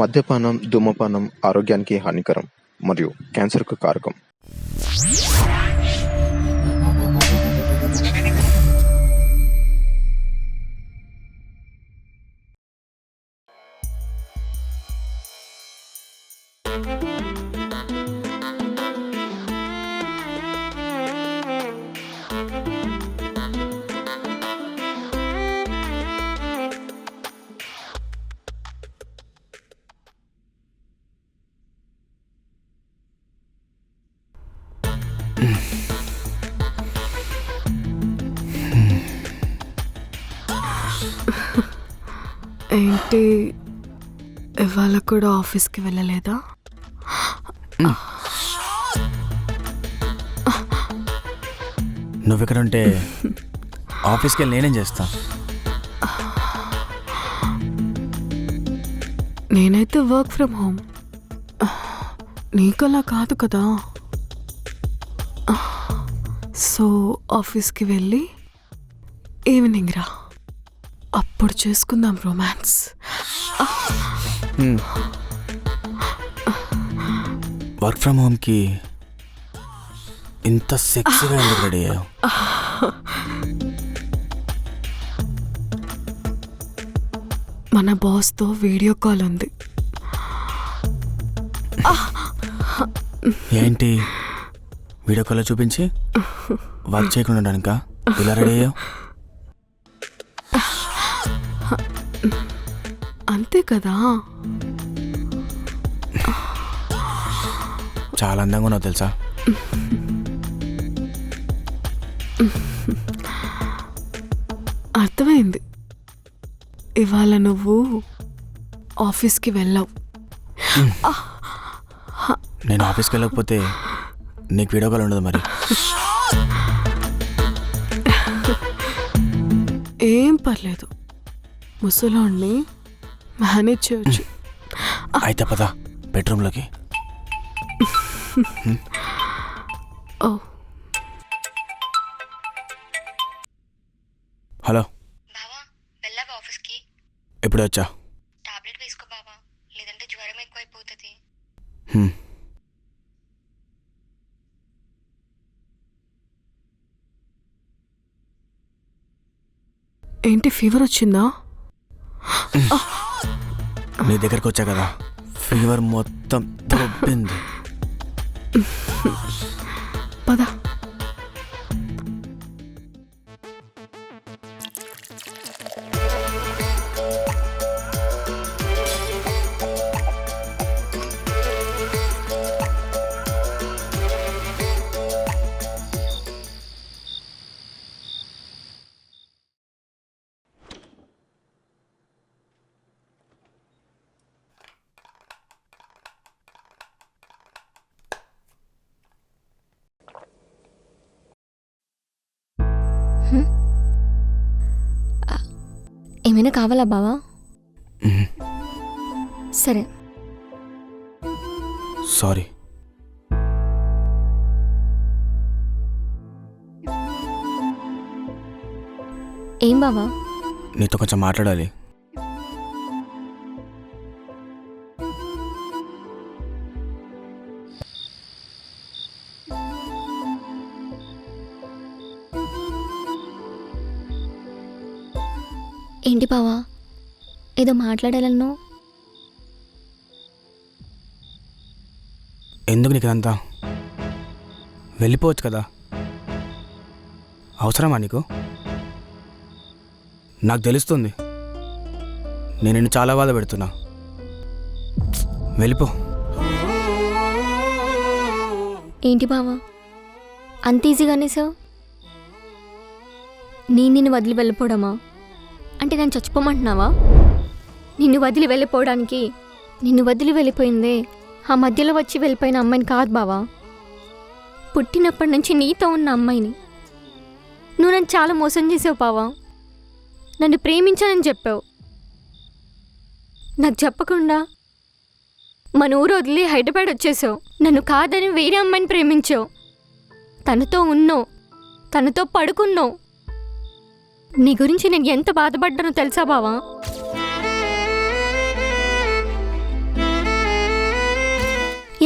మద్యపానం, ధూమపానం ఆరోగ్యానికి హానికరం మరియు క్యాన్సర్‌కు కారకం. ఏంటి ఇవాళ కూడా ఆఫీస్కి వెళ్ళలేదా? నువ్వు ఇక్కడ ఉంటే ఆఫీస్కి వెళ్ళి నేనేం చేస్తా? నేనైతే వర్క్ ఫ్రమ్ హోమ్. నీకలా కాదు కదా. సో ఆఫీస్కి వెళ్ళి ఈవినింగ్ రా, అప్పుడు చేసుకుందాం రొమాన్స్. వర్క్ ఫ్రమ్ హోమ్కి ఇంత సెక్సీగా ఎందుకు రెడీ అయ్యావు? మన బాస్తో వీడియో కాల్ ఉంది. ఏంటి వీడియో కాల్లో చూపించి వర్క్ చేయకుండా ఉండడానికా ఇలా రెడీ అయ్యావు? అంతే కదా. చాలా అందంగా ఉన్నావు తెలుసా. అర్థమైంది. ఇవాళ నువ్వు ఆఫీస్కి వెళ్ళావు. నేను ఆఫీస్కి వెళ్ళకపోతే నీకు వీడియో కాల్ ఉండదు మరి. ఏం పర్లేదు, ముసలోడిని మేనేజ్ చేయొచ్చు. అయితే పద బెడ్రూమ్లోకి. ఓ హలో బావా, వెళ్ళావా ఆఫీస్కి? ఎప్పుడు వచ్చా? టాబ్లెట్ వేసుకో బావా, లేదంటే జ్వరం ఎక్కువైపోతుంది. ఏంటి ఫీవర్ వచ్చిందా? నీ దగ్గరకు వచ్చా కదా, ఫీవర్ మొత్తం దొబ్బింది. పద. ఏమైనా కావాలా బావా? సరే. సారీ. ఏం బావా? నీతో కొంచెం మాట్లాడాలి. ఏంటి బావా, ఏదో మాట్లాడాలను? ఎందుకు నీకు ఇదంతా? వెళ్ళిపోవచ్చు కదా. అవసరమా నీకు? నాకు తెలుస్తుంది నేను నిన్ను చాలా బాధ పెడుతున్నా. వెళ్ళిపో. ఏంటి బావా అంత ఈజీగానే సార్? నిన్ను వదిలి వెళ్ళిపోవడమా? అంటే నేను చచ్చిపోమంటున్నావా? నిన్ను వదిలి వెళ్ళిపోవడానికి నిన్ను వదిలి వెళ్ళిపోయిందే ఆ మధ్యలో వచ్చి వెళ్ళిపోయిన అమ్మాయిని కాదు బావా, పుట్టినప్పటి నుంచి నీతో ఉన్న అమ్మాయిని. నువ్వు నన్ను చాలా మోసం చేసావు బావా. నన్ను ప్రేమించానని చెప్పావు, నాకు చెప్పకుండా మన ఊరు వదిలి హైదరాబాద్ వచ్చేసావు. నన్ను కాదని వేరే అమ్మాయిని ప్రేమించావు, తనతో ఉన్నావు, తనతో పడుకున్నావు. నీ గురించి నేను ఎంత బాధపడ్డానో తెలుసా బావా?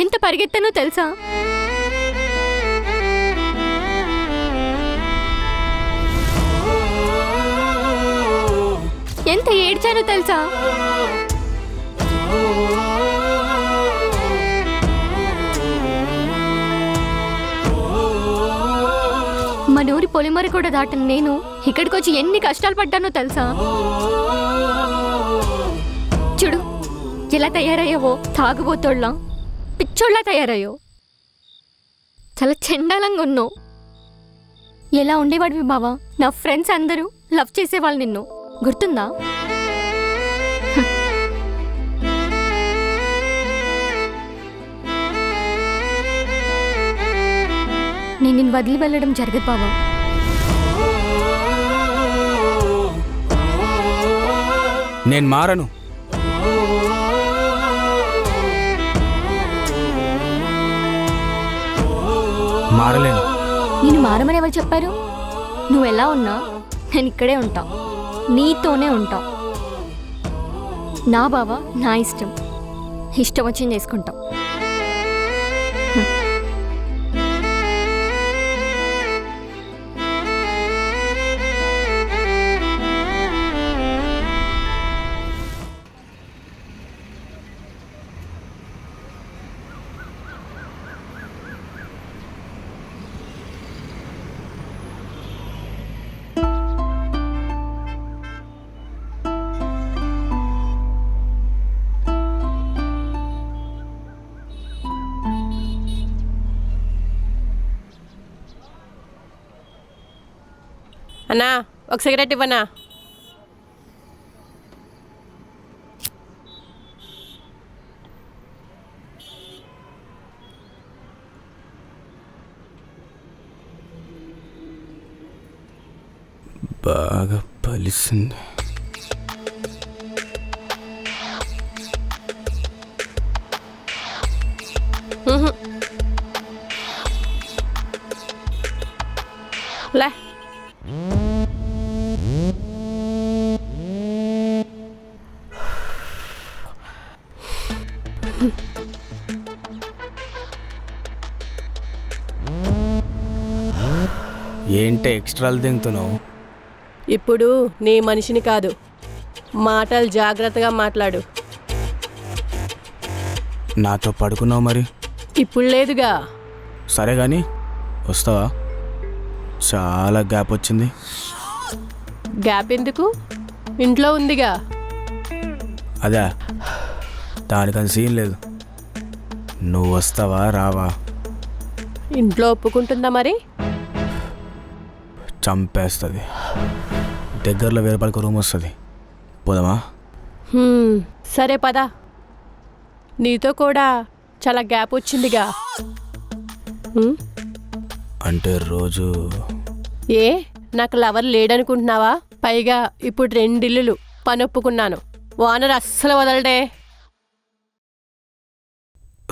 ఎంత పరిగెత్తానో తెలుసా? ఎంత ఏడ్చానో తెలుసా? మనూరి పొలిమర కూడా దాటను నేను ఇక్కడికి వచ్చి ఎన్ని కష్టాలు పడ్డానో తెలుసా? చూడు ఎలా తయారయ్యావో, తాగుబోతోళ్ళ పిచ్చోళ్ళ తయారయ్యో. చాలా చండాలంగా ఉన్నావు. ఎలా ఉండేవాడివి బావా? నా ఫ్రెండ్స్ అందరూ లవ్ చేసేవాళ్ళు నిన్ను, గుర్తుందా? నేను నిన్ను వదిలి వెళ్ళడం జరగదు బావా. నేను మారను. మారలేను. నేను మారమని ఎవరు చెప్పారు? నువ్వు ఎలా ఉన్నా నేను ఇక్కడే ఉంటా, నీతోనే ఉంటా. నా బావా, నా ఇష్టం. ఇష్టం వచ్చింది చేసుకుంటాం. అన్నా ఒక సిగరెట్ ఇవ్వనా? బాగా పలిసింది. లే ఏంటే ఎక్స్ట్రాలు తింటున్నావు? ఇప్పుడు నీ మనిషిని కాదు, మాటలు జాగ్రత్తగా మాట్లాడు. నాతో పడుకున్నావు మరి? ఇప్పుడు లేదుగా. సరే కానీ వస్తావా? చాలా గ్యాప్ వచ్చింది. గ్యాప్ ఎందుకు? ఇంట్లో ఉందిగా. అదే, దానికని సీన్ లేదు. నువ్వు వస్తావా రావా? ఇంట్లో ఒప్పుకుంటుందా మరి? చంపేస్తుంది. దగ్గరలో 1000 రూపాయలకు రూమ్ వస్తుంది. పోదామా? సరే పద. నీతో కూడా చాలా గ్యాప్ వచ్చిందిగా. అంటే రోజు ఏ నాకు లవర్ లేడనుకుంటున్నావా? పైగా ఇప్పుడు 2 ఇల్లులు పని ఒప్పుకున్నాను. ఓనర్ అస్సలు వదలడే.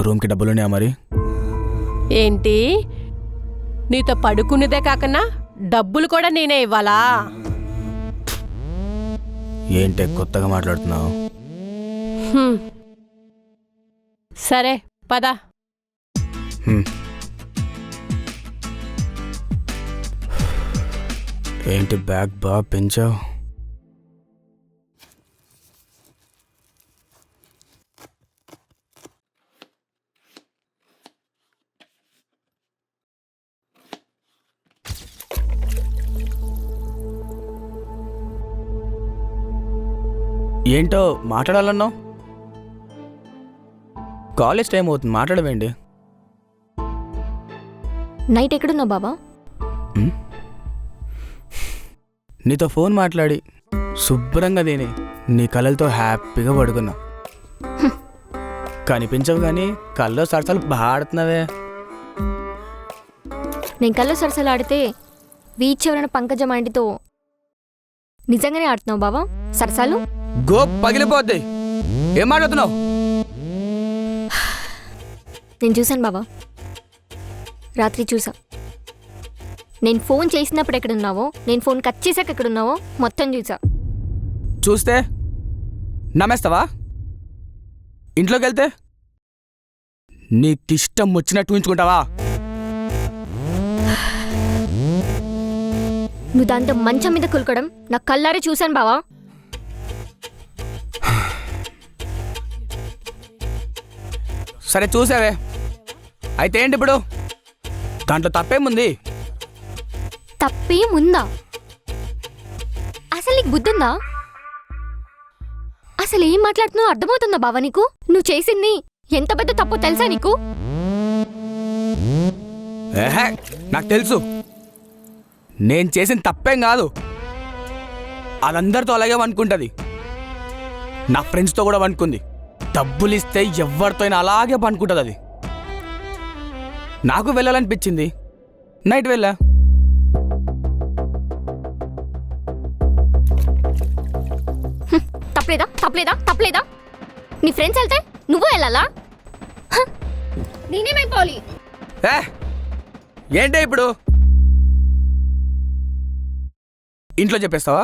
రూమ్కి డబ్బులున్నాయా మరి? ఏంటి, నీతో పడుకునేదే కాకన్నా డబ్బులు కూడా నేనే ఇవ్వాలా? ఏంటే కొత్తగా మాట్లాడుతున్నావు? సరే పద. ఏంటి బ్యాగ్ బాగా పెంచావు? ఏంటో మాట్లాడాలన్నావు? కాలేజ్ టైం అవుతుంది, మాట్లాడవేంటి? నైట్ ఎక్కడున్నావు బాబా? నీతో ఫోన్ మాట్లాడి శుభ్రంగా తిని నీ కళ్ళతో హ్యాపీగా పడుకున్నా. కనిపించవు కానీ కళ్ళలో సరసాలు బాగా ఆడుతున్నావే. నేను కళ్ళు సరసలు ఆడితే బీచ్ ఎవరైనా పంకజం ఆంటీతో నిజంగానే ఆడుతున్నావు బాబా సరసాలు? గో పగిలిపోద్ది. ఏం మాట్లాడుతున్నావు? నేను చూశాను బాబా, రాత్రి చూసా. నేను ఫోన్ చేసినప్పుడు ఎక్కడున్నావో, నేను ఫోన్ కట్ చేసాక ఎక్కడున్నావో మొత్తం చూసా. చూస్తే నమ్మేస్తావా? ఇంట్లోకి వెళ్తే నీకిష్టం వచ్చినట్టు ఉంచుకుంటావా? నువ్వు దాంతో మంచం మీద కులకడం నా కళ్ళారే చూశాను బావా. సరే చూసావే, అయితే ఏంటి ఇప్పుడు? దాంట్లో తప్పేముంది? తప్పేముందా? అసలు నీకు బుద్ధుందా? అసలు ఏం మాట్లాడుతున్నావు అర్థమవుతుందా బావా నీకు? నువ్వు చేసింది ఎంత పెద్ద తప్పు తెలుసా నీకు? ఏహే, నాకు తెలుసు. నేను చేసిన తప్పేం కాదు. అదందరితో అలాగే అనుకుంటుంది. నా ఫ్రెండ్స్తో కూడా అనుకుంది. డబ్బులు ఇస్తే ఎవరితో అయినా అలాగే పనుకుంటుంది. అది నాకు వెళ్ళాలనిపించింది, నైట్ వెళ్ళా. తప్పలేదా? తప్పలేదా? తప్పలేదా? నీ ఫ్రెండ్స్ వెళ్తే నువ్వు వెళ్ళాలా? నేనేమైపోవాలి? ఏ ఏంటే ఇప్పుడు? ఇంట్లో చెప్పేస్తావా?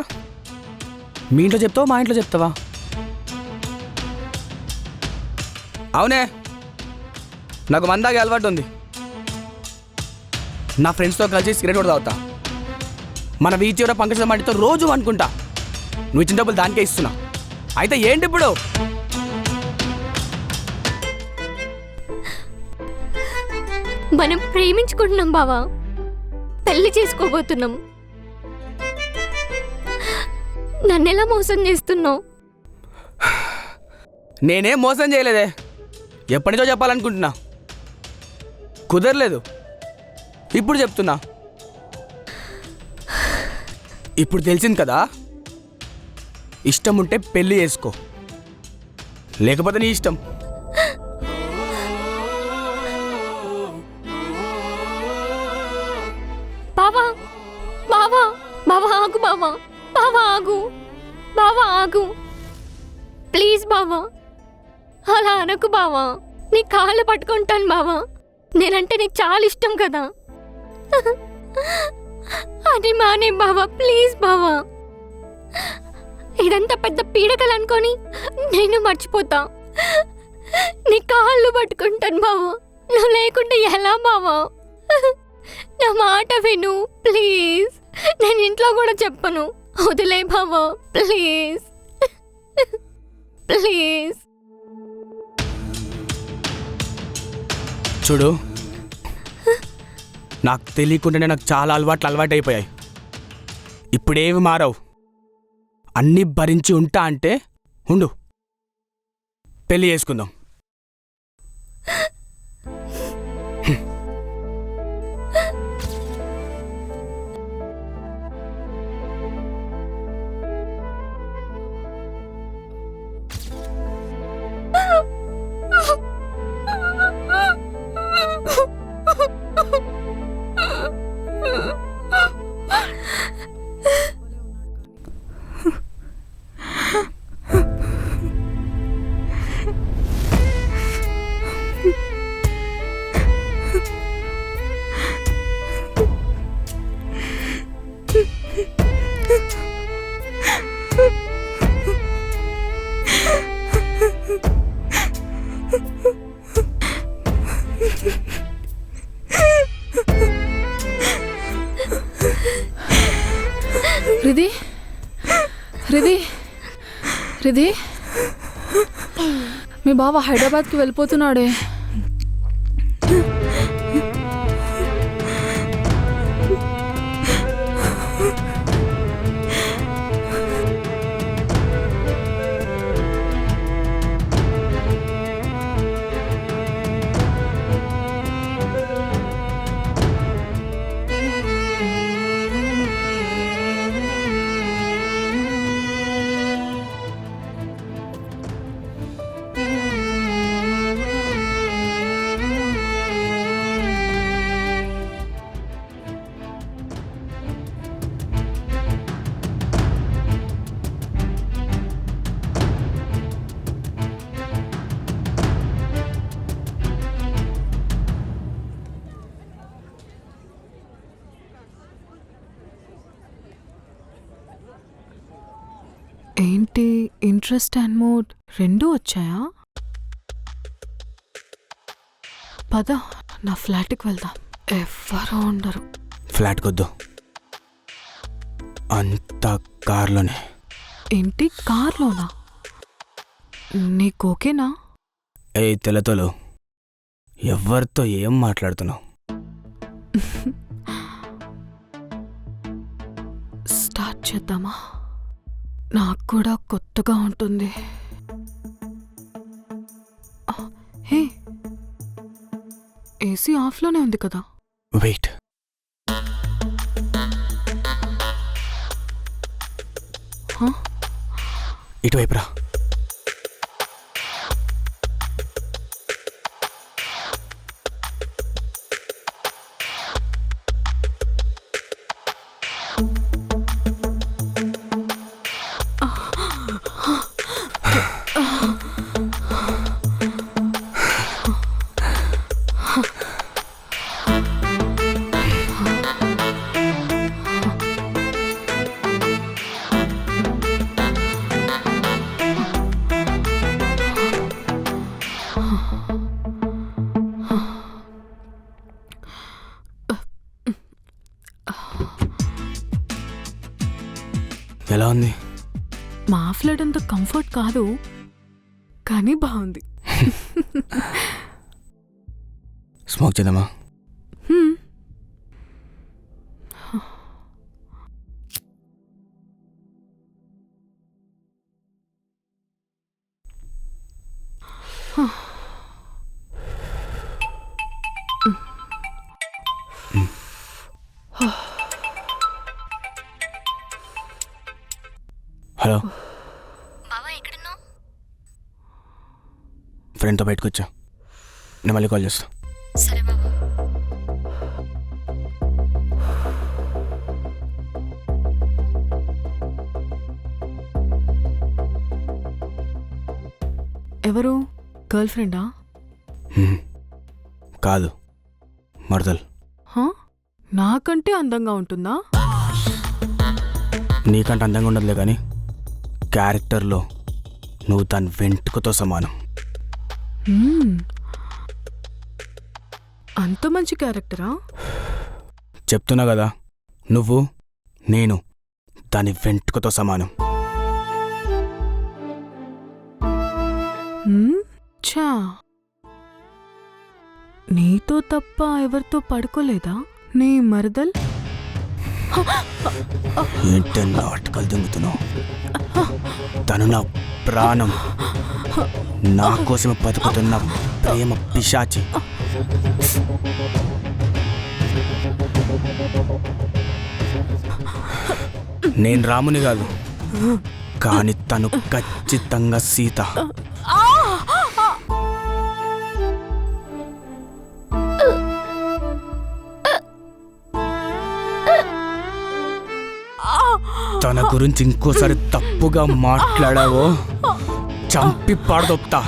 మీ ఇంట్లో చెప్తావా, మా ఇంట్లో చెప్తావా? అవునే, నాకు మందాగే అలవాటు ఉంది. నా ఫ్రెండ్స్తో కలిసి సిగరెట్ కూడా తాగుతా. మన వీధి చివర పంకజ మాటితో రోజు అనుకుంటా. నువ్వు ఇచ్చిన డబ్బులు దానికే ఇస్తున్నా. అయితే ఏంటి ఇప్పుడు? మనం ప్రేమించుకుంటున్నాం బావా, పెళ్లి చేసుకోబోతున్నాం. నన్నెలా మోసం చేస్తున్నావు? నేనేం మోసం చేయలేదే. ఎప్పటి నుంచో చెప్పాలనుకుంటున్నా, కుదరలేదు. ఇప్పుడు చెప్తున్నా. ఇప్పుడు తెలిసింది కదా, ఇష్టం ఉంటే పెళ్లి చేసుకో, లేకపోతే నీ ఇష్టం. బావా బావా బావా ఆగు బావా, బావా ఆగు, బావా ఆగు ప్లీజ్ బావా, అలా అనకు బావా. నీ కాళ్ళు పట్టుకుంటాను బావా, నేనంటే నీకు చాలా ఇష్టం కదా. అది మానే బావా, ప్లీజ్ బావా. ఇదంతా పెద్ద పీడకలు అనుకొని నేను మర్చిపోతా. నీ కాళ్ళు పట్టుకుంటాను బావా, నువ్వు లేకుండా ఎలా బావా? నా మాట విను ప్లీజ్. నేను ఇంట్లో కూడా చెప్పను, వదిలే బావా ప్లీజ్ ప్లీజ్. చూడు, నాకు తెలియకుండానే నాకు చాలా అలవాటైపోయాయి. ఇప్పుడేమి మారవు. అన్నీ భరించి ఉంటా అంటే ఉండు, పెళ్లి చేసుకుందాం. హృది హృది హృది, మీ బావ హైదరాబాద్కి వెళ్ళిపోతున్నాడే. ఏంటి ఇంట్రెస్ట్ అండ్ మూడ్ రెండూ వచ్చాయా? పద నా ఫ్లాట్కి వెళ్దాం, ఎవ్వరూ ఉండరు. ఫ్లాట్ కొద్దు, అంతా కార్లోనే. ఏంటి కార్లోనా? నీకు ఓకేనా? ఏ తెల్లతోలు, ఎవరితో ఏం మాట్లాడుతున్నావు? స్టార్ట్ చేద్దామా? నాకు కూడా కొత్తగా ఉంటుంది. హే, ఏసీ ఆఫ్లోనే ఉంది కదా. వెయిట్, ఇటువైపు రా. ఎలా ఉంది? మా ఫ్లాట్ అంత కంఫర్ట్ కాదు, కానీ బాగుంది. స్మోక్ చేద్దామా? హలో బావా, ఎక్కడున్నావు? ఫ్రెండ్తో బయటకు వచ్చా, నేను మళ్ళీ కాల్ చేస్తా. సరే బావా. ఎవరు? గర్ల్ ఫ్రెండా? కాదు, మరదలు. నాకంటే అందంగా ఉంటుందా? నీకంటే అందంగా ఉండదులే, కానీ క్యారెక్టర్లో నువ్వు దాని వెంట్రుకతో సమానం. అంత మంచి క్యారెక్టరా? చెప్తున్నా కదా, నువ్వు నేను దాని వెంట్రుకతో సమానం. ఛా, నీతో తప్ప ఎవరితో పడుకోలేదా నీ మరదల్? ఏంటే నాటకాలు దింగుతున్నావు? తను నా ప్రాణం, నా కోసం బతుకుతున్న ప్రేమ పిశాచి. నేను రాముని కాదు, కానీ తను ఖచ్చితంగా సీత. తన గురించి ఇంకోసారి తప్పుగా మాట్లాడావో చంపి పాడదొప్తా.